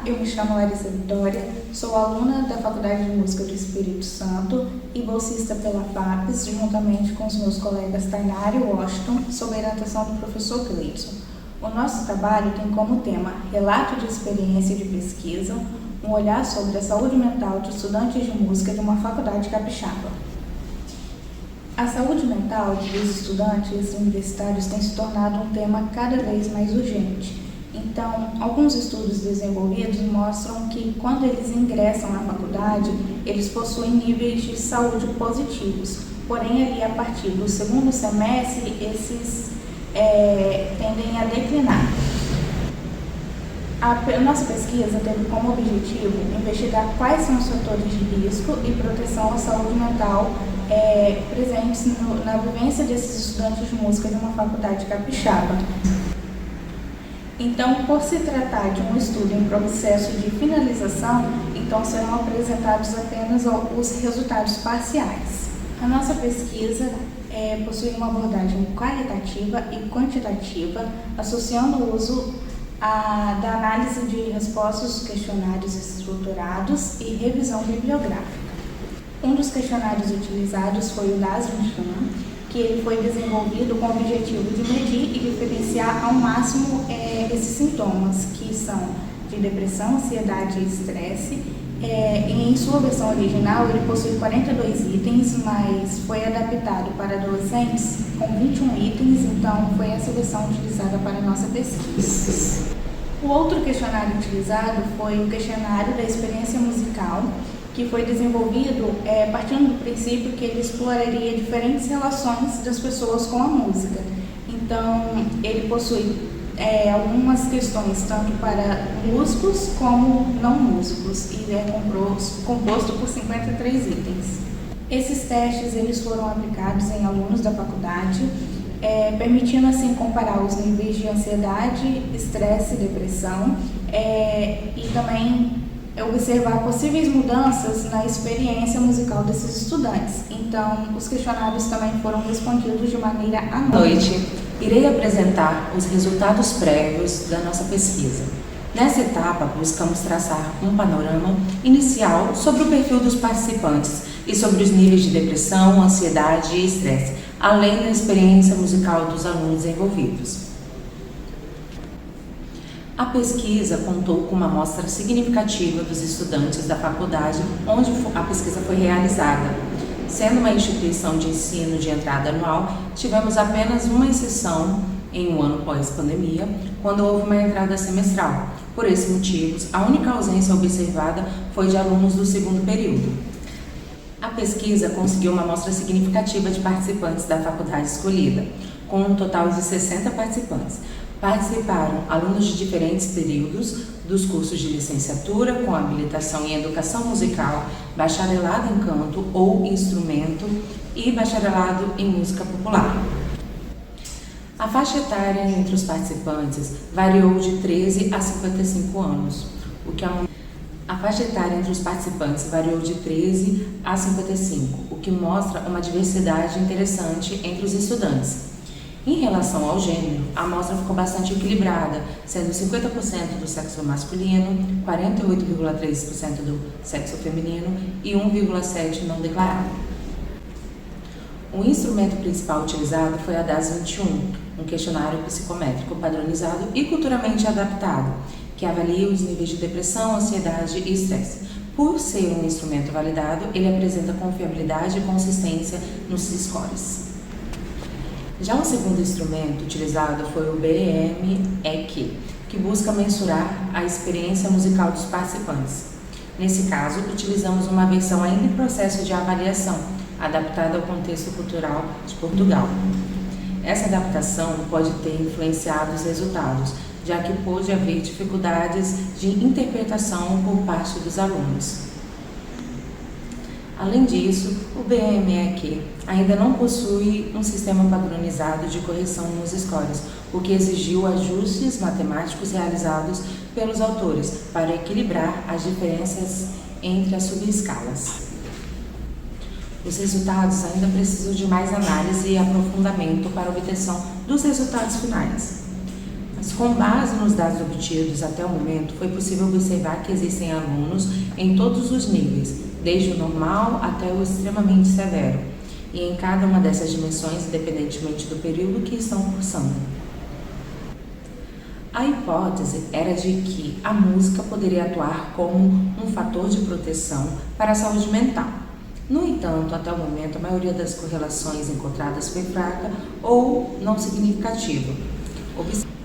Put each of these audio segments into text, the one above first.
Olá, eu me chamo Larissa Vitória, sou aluna da Faculdade de Música do Espírito Santo e bolsista pela FAPES, juntamente com os meus colegas Tainara e Washington, sob a orientação do professor Cleidson. O nosso trabalho tem como tema Relato de Experiência de Pesquisa, um olhar sobre a saúde mental de estudantes de música de uma faculdade capixaba. A saúde mental dos estudantes universitários tem se tornado um tema cada vez mais urgente. Então, alguns estudos desenvolvidos mostram que quando eles ingressam na faculdade, eles possuem níveis de saúde positivos. Porém, ali a partir do segundo semestre, esses tendem a declinar. A nossa pesquisa teve como objetivo investigar quais são os fatores de risco e proteção à saúde mental presentes na vivência desses estudantes de música de uma faculdade capixaba. Então, por se tratar de um estudo em processo de finalização, então serão apresentados apenas os resultados parciais. A nossa pesquisa possui uma abordagem qualitativa e quantitativa, associando o uso da análise de respostas dos questionários estruturados e revisão bibliográfica. Um dos questionários utilizados foi o DAS-21, que ele foi desenvolvido com o objetivo de medir e diferenciar ao máximo esses sintomas, que são de depressão, ansiedade e estresse. Em sua versão original, ele possui 42 itens, mas foi adaptado para adolescentes com 21 itens, então foi essa versão utilizada para a nossa pesquisa. O outro questionário utilizado foi o questionário da experiência musical, que foi desenvolvido partindo do princípio que ele exploraria diferentes relações das pessoas com a música. Então, ele possui algumas questões tanto para músicos como não músicos e é composto por 53 itens. Esses testes eles foram aplicados em alunos da faculdade, permitindo assim comparar os níveis de ansiedade, estresse e depressão e também observar possíveis mudanças na experiência musical desses estudantes. Então, os questionários também foram respondidos de maneira anônima. Boa noite. Irei apresentar os resultados prévios da nossa pesquisa. Nessa etapa, buscamos traçar um panorama inicial sobre o perfil dos participantes e sobre os níveis de depressão, ansiedade e estresse, além da experiência musical dos alunos envolvidos. A pesquisa contou com uma amostra significativa dos estudantes da faculdade onde a pesquisa foi realizada. Sendo uma instituição de ensino de entrada anual, tivemos apenas uma exceção em um ano pós-pandemia, quando houve uma entrada semestral. Por esses motivos, a única ausência observada foi de alunos do segundo período. A pesquisa conseguiu uma amostra significativa de participantes da faculdade escolhida, com um total de 60 participantes. Participaram alunos de diferentes períodos dos cursos de licenciatura com habilitação em educação musical, bacharelado em canto ou instrumento e bacharelado em música popular. A faixa etária entre os participantes variou de 13 a 55 anos, A faixa etária entre os participantes variou de 13 a 55, o que mostra uma diversidade interessante entre os estudantes. Em relação ao gênero, a amostra ficou bastante equilibrada, sendo 50% do sexo masculino, 48,3% do sexo feminino e 1,7% não declarado. O instrumento principal utilizado foi a DAS-21, um questionário psicométrico padronizado e culturalmente adaptado, que avalia os níveis de depressão, ansiedade e estresse. Por ser um instrumento validado, ele apresenta confiabilidade e consistência nos scores. Já o segundo instrumento utilizado foi o BEM-EQ, que busca mensurar a experiência musical dos participantes. Nesse caso, utilizamos uma versão ainda em processo de avaliação, adaptada ao contexto cultural de Portugal. Essa adaptação pode ter influenciado os resultados, já que pôde haver dificuldades de interpretação por parte dos alunos. Além disso, o BEM-EQ ainda não possui um sistema padronizado de correção nos scores, o que exigiu ajustes matemáticos realizados pelos autores para equilibrar as diferenças entre as subescalas. Os resultados ainda precisam de mais análise e aprofundamento para a obtenção dos resultados finais. Mas, com base nos dados obtidos até o momento, foi possível observar que existem alunos em todos os níveis, desde o normal até o extremamente severo, e em cada uma dessas dimensões, independentemente do período que estão cursando. A hipótese era de que a música poderia atuar como um fator de proteção para a saúde mental. No entanto, até o momento, a maioria das correlações encontradas foi fraca ou não significativa.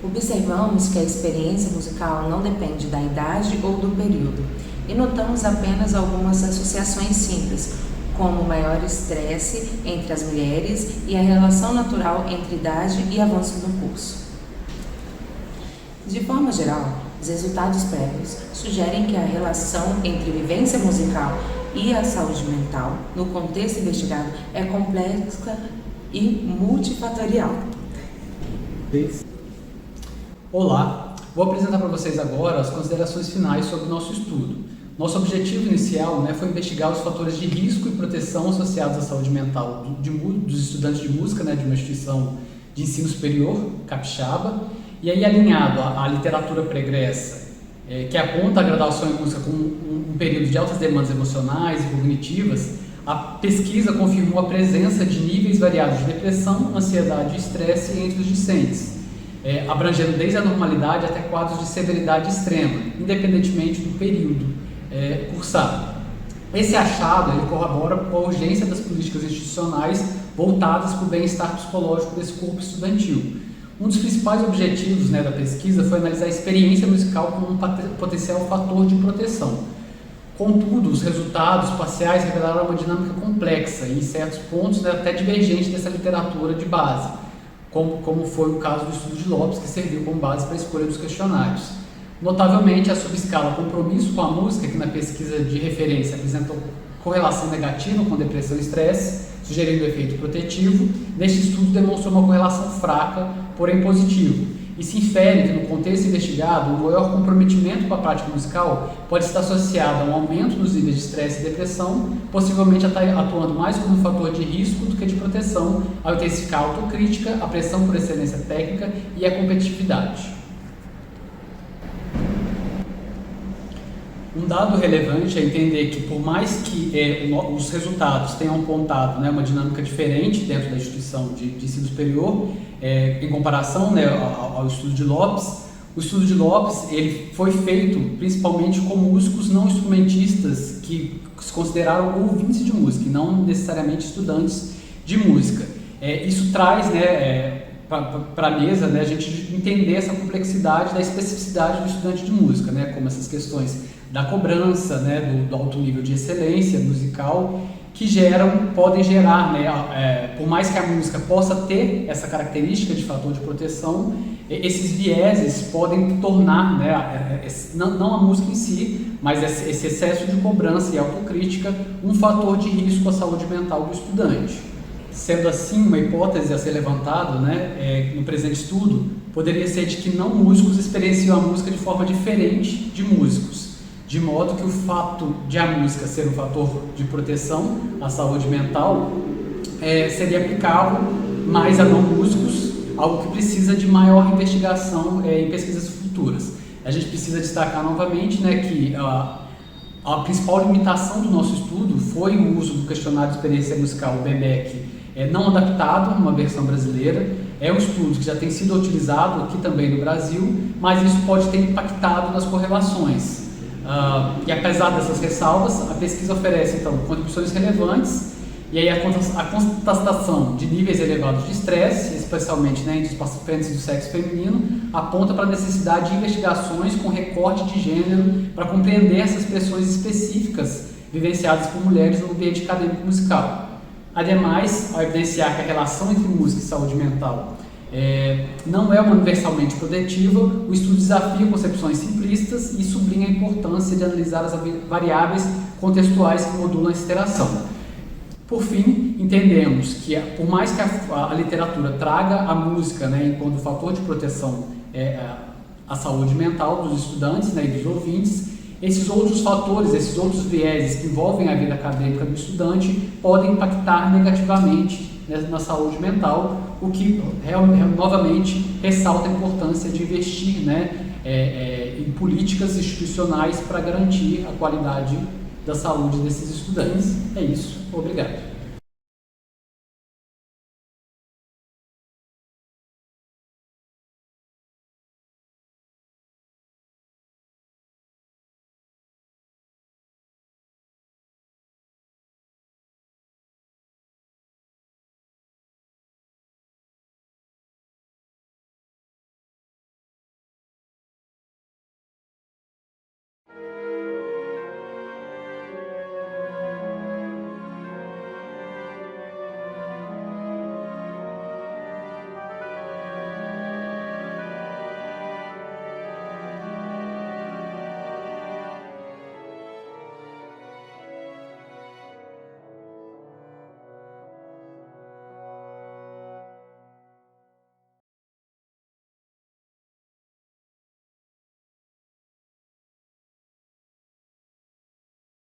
Observamos que a experiência musical não depende da idade ou do período, e notamos apenas algumas associações simples, como o maior estresse entre as mulheres e a relação natural entre idade e avanço do curso. De forma geral, os resultados prévios sugerem que a relação entre vivência musical e a saúde mental, no contexto investigado, é complexa e multifatorial. Olá, vou apresentar para vocês agora as considerações finais sobre o nosso estudo. Nosso objetivo inicial foi investigar os fatores de risco e proteção associados à saúde mental dos estudantes de música, de uma instituição de ensino superior, capixaba, e aí alinhado à literatura pregressa, que aponta a graduação em música como um período de altas demandas emocionais e cognitivas, a pesquisa confirmou a presença de níveis variados de depressão, ansiedade e estresse entre os discentes, abrangendo desde a normalidade até quadros de severidade extrema, independentemente do período cursado. Esse achado ele corrobora com a urgência das políticas institucionais voltadas para o bem-estar psicológico desse corpo estudantil. Um dos principais objetivos da pesquisa foi analisar a experiência musical como um potencial fator de proteção. Contudo, os resultados parciais revelaram uma dinâmica complexa e, em certos pontos, até divergente dessa literatura de base, como foi o caso do estudo de Lopes, que serviu como base para a escolha dos questionários. Notavelmente, a subescala compromisso com a música, que na pesquisa de referência apresentou correlação negativa com depressão e estresse, sugerindo efeito protetivo, neste estudo demonstrou uma correlação fraca, porém positiva. E se infere que, no contexto investigado, o maior comprometimento com a prática musical pode estar associado a um aumento nos níveis de estresse e depressão, possivelmente atuando mais como um fator de risco do que de proteção, ao intensificar a autocrítica, a pressão por excelência técnica e a competitividade. Um dado relevante é entender que, por mais que os resultados tenham apontado uma dinâmica diferente dentro da instituição de ensino superior, em comparação ao estudo de Lopes, o estudo de Lopes ele foi feito principalmente com músicos não instrumentistas que se consideraram ouvintes de música e não necessariamente estudantes de música. Isso traz para a mesa a gente entender essa complexidade da especificidade do estudante de música, como essas questões da cobrança, do alto nível de excelência musical, que podem gerar, por mais que a música possa ter essa característica de fator de proteção, esses vieses podem tornar, não a música em si, mas esse excesso de cobrança e autocrítica, um fator de risco à saúde mental do estudante. Sendo assim, uma hipótese a ser levantada no presente estudo poderia ser de que não músicos experienciam a música de forma diferente de músicos, de modo que o fato de a música ser um fator de proteção à saúde mental seria aplicável mais a não músicos, algo que precisa de maior investigação em pesquisas futuras. A gente precisa destacar novamente que a principal limitação do nosso estudo foi o uso do questionário de experiência musical, o BEMEC, não adaptado numa versão brasileira. É um estudo que já tem sido utilizado aqui também no Brasil, mas isso pode ter impactado nas correlações. E apesar dessas ressalvas, a pesquisa oferece então contribuições relevantes, e aí a constatação de níveis elevados de estresse, especialmente entre os participantes do sexo feminino, aponta para a necessidade de investigações com recorte de gênero para compreender essas pressões específicas vivenciadas por mulheres no ambiente acadêmico musical. Ademais, ao evidenciar que a relação entre música e saúde mental não é universalmente protetiva, o estudo desafia concepções simplistas e sublinha a importância de analisar as variáveis contextuais que modulam essa interação. Por fim, entendemos que, por mais que a literatura traga a música enquanto fator de proteção à saúde mental dos estudantes e dos ouvintes, esses outros fatores, esses outros vieses que envolvem a vida acadêmica do estudante podem impactar negativamente na saúde mental, o que novamente ressalta a importância de investir, né, em políticas institucionais para garantir a qualidade da saúde desses estudantes. É isso, obrigado.